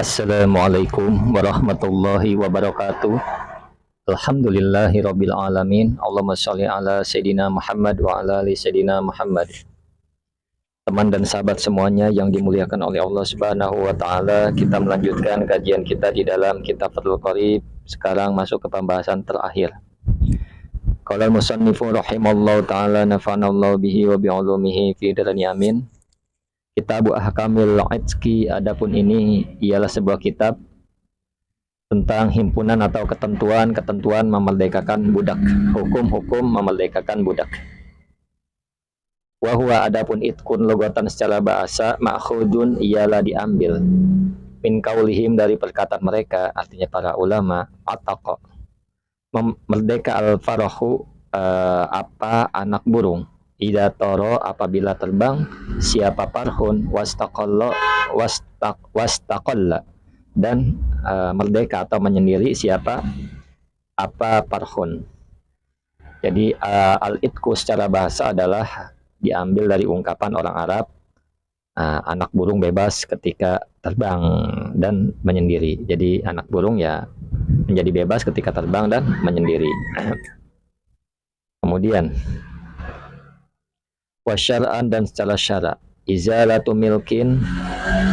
Assalamualaikum warahmatullahi wabarakatuh. Alhamdulillahirabbil alamin. Allahumma shalli ala sayidina Muhammad wa ala ali sayidina Muhammad. Teman dan sahabat semuanya yang dimuliakan oleh Allah Subhanahu wa taala, kita melanjutkan kajian kita di dalam kitab Fathul Qorib. Sekarang masuk ke pembahasan terakhir. Qala al-musannifu rahimallahu taala nafa'anallahu bihi wa bi'ulumihi fi darin amin. Kitab Ahkamil Itqi, adapun ini ialah sebuah kitab tentang himpunan atau ketentuan-ketentuan memerdekakan budak, hukum-hukum memerdekakan budak. Wa huwa, adapun itkun logatan secara bahasa, ma'khudun ialah diambil min kaulihim, dari perkataan mereka, artinya para ulama, ataqa merdeka al-farahu, apa anak burung, ida toro apabila terbang, siapa parhun, wastaqalla dan merdeka atau menyendiri siapa apa parhun. Jadi al-itku secara bahasa adalah diambil dari ungkapan orang Arab, anak burung bebas ketika terbang dan menyendiri. Jadi anak burung ya menjadi bebas ketika terbang dan menyendiri. Kemudian wasyar'an, dan secara syara, izalatu milkin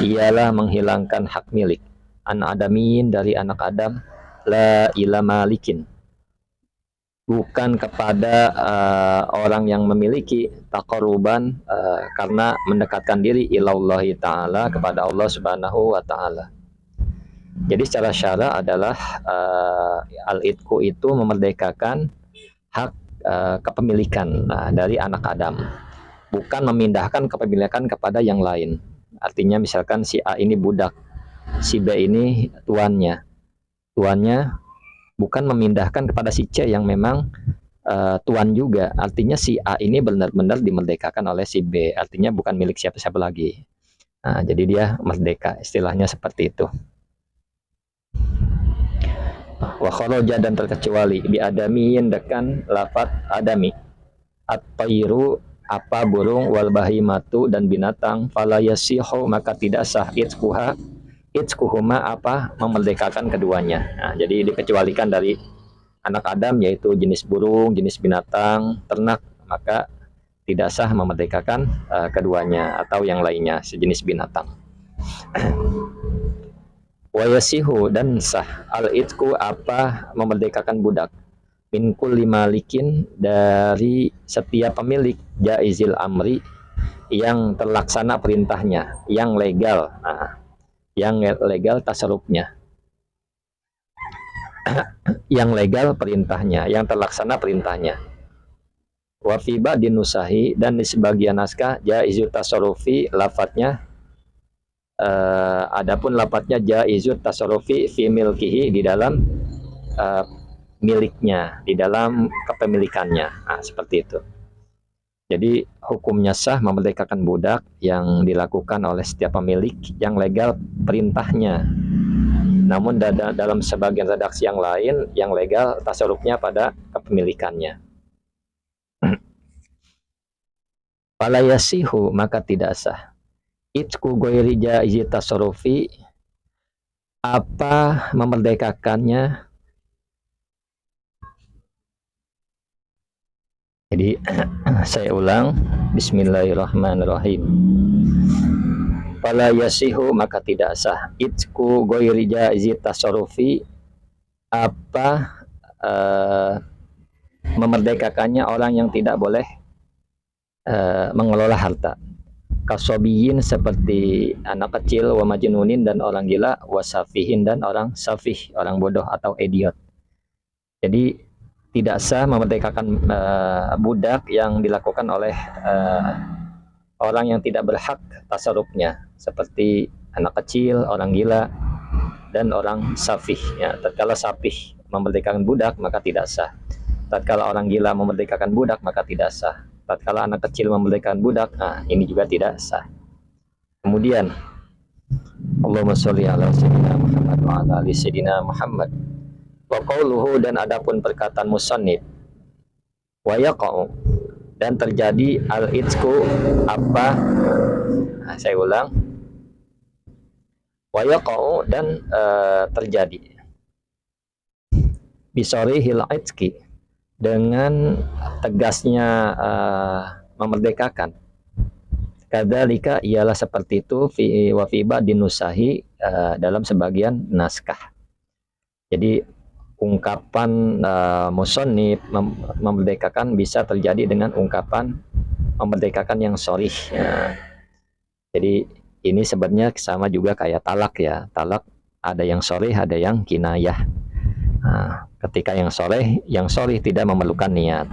ialah menghilangkan hak milik, an adamin dari anak Adam, la ila malikin bukan kepada orang yang memiliki, taqarruban karena mendekatkan diri, ilallahi ta'ala, kepada Allah Subhanahu wa ta'ala. Jadi secara syara adalah al-itqu itu memerdekakan hak kepemilikan dari anak Adam, bukan memindahkan kepemilikan kepada yang lain. Artinya misalkan si A ini budak, si B ini tuannya bukan memindahkan kepada si C yang memang tuan juga. Artinya si A ini benar-benar dimerdekakan oleh si B, artinya bukan milik siapa-siapa lagi. Nah, jadi dia merdeka, istilahnya seperti itu. Wa kharaja, dan terkecuali, bi adamiyin dekan lafat adami, at-tayru apa burung, wal bahimatu dan binatang, fala yasihu maka tidak sah itquhuma apa memerdekakan keduanya. Nah, jadi dikecualikan dari anak Adam, yaitu jenis burung, jenis binatang, ternak, maka tidak sah memerdekakan keduanya atau yang lainnya sejenis binatang. Wayasihu, dan sah al-itqu apa memerdekakan budak, min kulli malikin dari setiap pemilik, jaizil amri yang terlaksana perintahnya, yang legal. Nah, yang legal tasarrufnya, yang legal perintahnya, yang terlaksana perintahnya. Wa fi ba'din nusahi, dan di sebagian naskah jaizu tasarrufi, lafadznya adapun lafadznya jaizu tasarrufi fi milkihi, di dalam miliknya, di dalam kepemilikannya. Nah, seperti itu. Jadi hukumnya sah memerdekakan budak yang dilakukan oleh setiap pemilik, yang legal perintahnya. Namun dalam sebagian redaksi yang lain, yang legal tasarrufnya pada kepemilikannya. Fala yasihu, maka tidak sah itqu ghairi jaizi tasarrufi apa memerdekakannya. Jadi saya ulang, bismillahirrahmanirrahim. Fala yasihu, maka tidak sah itqu ghairi jaizi tasarrufi apa memerdekakannya orang yang tidak boleh mengelola harta, kasobiyin seperti anak kecil, wa majnunin dan orang gila, wasafihin dan orang safih, orang bodoh atau idiot. Jadi tidak sah memerdekakan budak yang dilakukan oleh orang yang tidak berhak tasarrufnya, seperti anak kecil, orang gila, dan orang safih. Ya, tatkala safih memerdekakan budak maka tidak sah. Tatkala orang gila memerdekakan budak maka tidak sah. Tatkala anak kecil memerdekakan budak, nah ini juga tidak sah. Kemudian Allahumma sholli ala sayyidina Muhammad wa ala ali sayyidina Muhammad. Wa qauluhu, dan adapun perkataan musannif, wa yaqa'u, dan terjadi al-itqu apa, nah, saya ulang, wa yaqa'u dan terjadi bisorihil itqi dengan tegasnya memerdekakan. Kadzalika ialah seperti itu fi wa fi ba'din nusahi dalam sebagian naskah. Jadi ungkapan musannif memerdekakan bisa terjadi dengan ungkapan memerdekakan yang sharih. Jadi ini sebenarnya sama juga kayak talak ya. Talak ada yang sharih, ada yang kinayah. Nah, ketika yang sharih tidak memerlukan niat.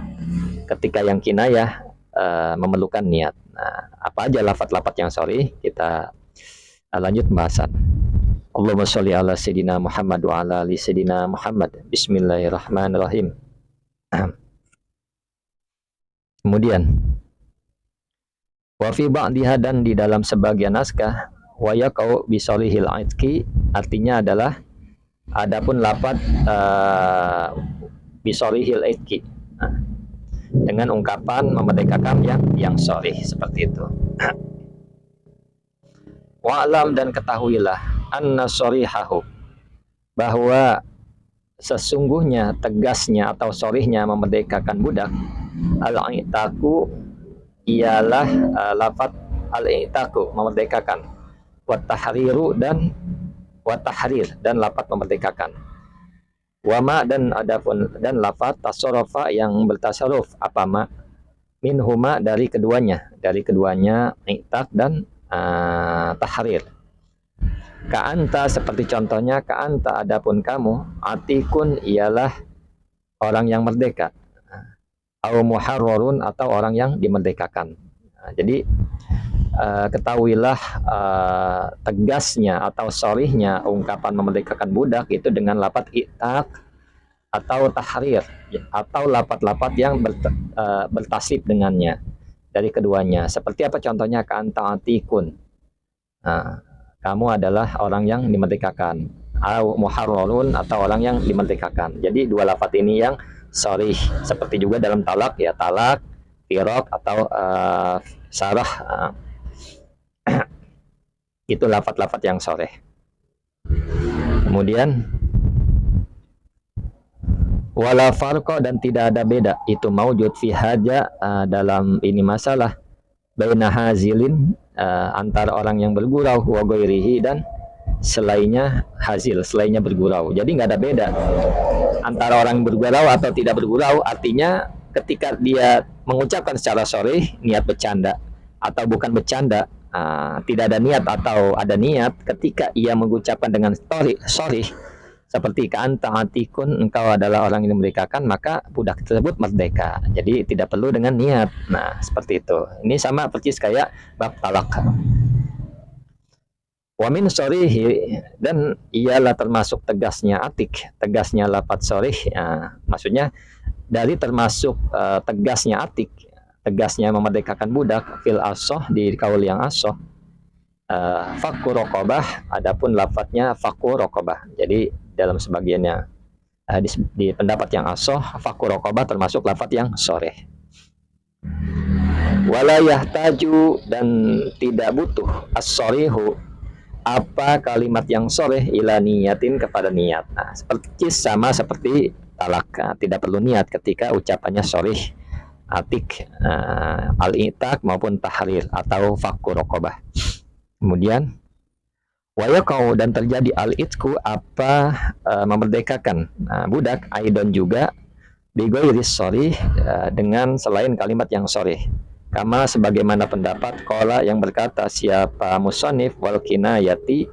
Ketika yang kinayah memerlukan niat. Nah, apa aja lafaz-lafaz yang sharih? Kita lanjut pembahasan. Allahumma sholli ala sayyidina Muhammad wa ala ali sayyidina Muhammad. Bismillahirrahmanirrahim. Kemudian wa fi ba'diha dan di dalam sebagian naskah wa yaqau bi sholihil itqi artinya adalah adapun lafaz bi sholihil itqi dengan ungkapan memerdekakan yang sharih seperti itu. Wa'lam dan ketahuilah anna sharihahu bahwa sesungguhnya tegasnya atau sharihnya memerdekakan budak al-i'taku ialah lafaz al-i'taku memerdekakan wa tahriru dan wa tahrir dan lafaz memerdekakan wama dan adapun dan lafaz tasarrufa yang bertasarruf apa ma minhuma dari keduanya i'tak dan tahrir. Ka'anta seperti contohnya ka'anta adapun kamu atikun ialah orang yang merdeka au muharrarun atau orang yang dimerdekakan. Jadi ketahuilah tegasnya atau sharihnya ungkapan memerdekakan budak itu dengan lafaz i'tak atau tahrir atau lafaz-lafaz yang bertasrif dengannya dari keduanya. Seperti apa contohnya? Ka'anta atikun. Kamu adalah orang yang dimerdekakan. Au muharrarun atau orang yang dimerdekakan. Jadi dua lafaz ini yang sharih. Seperti juga dalam talak ya, talak, firaq atau sarah. Itu lafaz-lafaz yang sharih. Kemudian wala farqa dan tidak ada beda itu maujud fi haja dalam ini masalah baina hazilin antara orang yang bergurau wa ghairihi dan selainnya hazil, selainnya bergurau. Jadi nggak ada beda antara orang bergurau atau tidak bergurau. Artinya ketika dia mengucapkan secara sharih niat bercanda atau bukan bercanda, tidak ada niat atau ada niat, ketika ia mengucapkan dengan sharih seperti ka'anta atikun, engkau adalah orang yang dimerdekakan, maka budak tersebut merdeka. Jadi tidak perlu dengan niat. Nah, seperti itu. Ini sama persis kayak bab talak. Wa min sharihi dan ialah termasuk tegasnya atik, tegasnya lafaz sharih. Maksudnya dari termasuk tegasnya atik, tegasnya memerdekakan budak fil asoh di kaul yang asoh. Fakku rokobah, adapun lafadznya fakku rokobah. Jadi dalam sebagiannya di pendapat yang asoh fakku rokobah termasuk lafadz yang sharih. Wala yahtaju dan tidak butuh as-sharihu apa kalimat yang sharih ila niyatin kepada niat. Nah, sama seperti talak, tidak perlu niat ketika ucapannya sharih atik al-i'tak maupun tahrir atau fakku rokobah. Kemudian wayakau dan terjadi al-itku apa memerdekakan budak aidon juga bigairis sharih dengan selain kalimat yang sharih. Kama sebagaimana pendapat qala yang berkata siapa musannif wal kinayati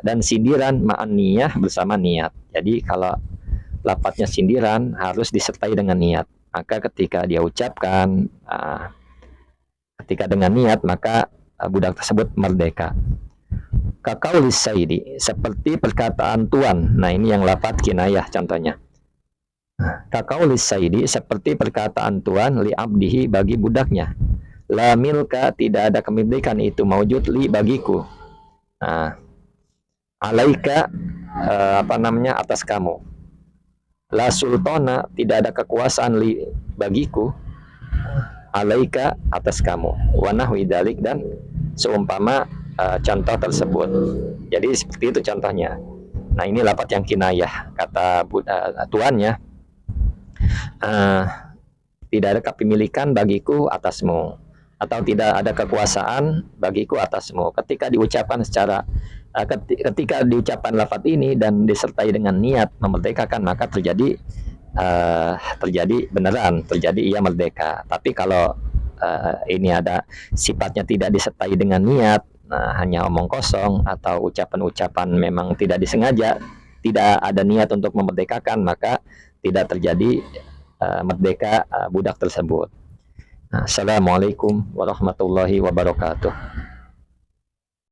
dan sindiran ma'an niyah bersama niat. Jadi kalau lafadznya sindiran harus disertai dengan niat. Maka ketika dia ucapkan ketika dengan niat maka budak tersebut merdeka. Kakaulis sayyidi seperti perkataan tuan. Nah, ini yang lafaz kinayah contohnya. Kakaulis sayyidi seperti perkataan tuan li abdihi bagi budaknya. La milka tidak ada kepemilikan itu maujud li bagiku. Alaika atas kamu. La sultana tidak ada kekuasaan li bagiku. Alaika atas kamu. Wa nahwi dzalik dan seumpama contoh tersebut. Jadi seperti itu contohnya. Nah, ini lafaz yang kinayah, kata tuannya, uh, tidak ada kepemilikan bagiku atasmu, atau tidak ada kekuasaan bagiku atasmu. Ketika diucapkan secara ketika diucapkan lafaz ini dan disertai dengan niat memerdekakan, maka terjadi beneran, terjadi ia merdeka. Tapi kalau ini ada sifatnya tidak disertai dengan niat, nah, hanya omong kosong atau ucapan-ucapan memang tidak disengaja, tidak ada niat untuk memerdekakan, maka tidak terjadi merdeka budak tersebut. Nah, Assalamualaikum warahmatullahi wabarakatuh.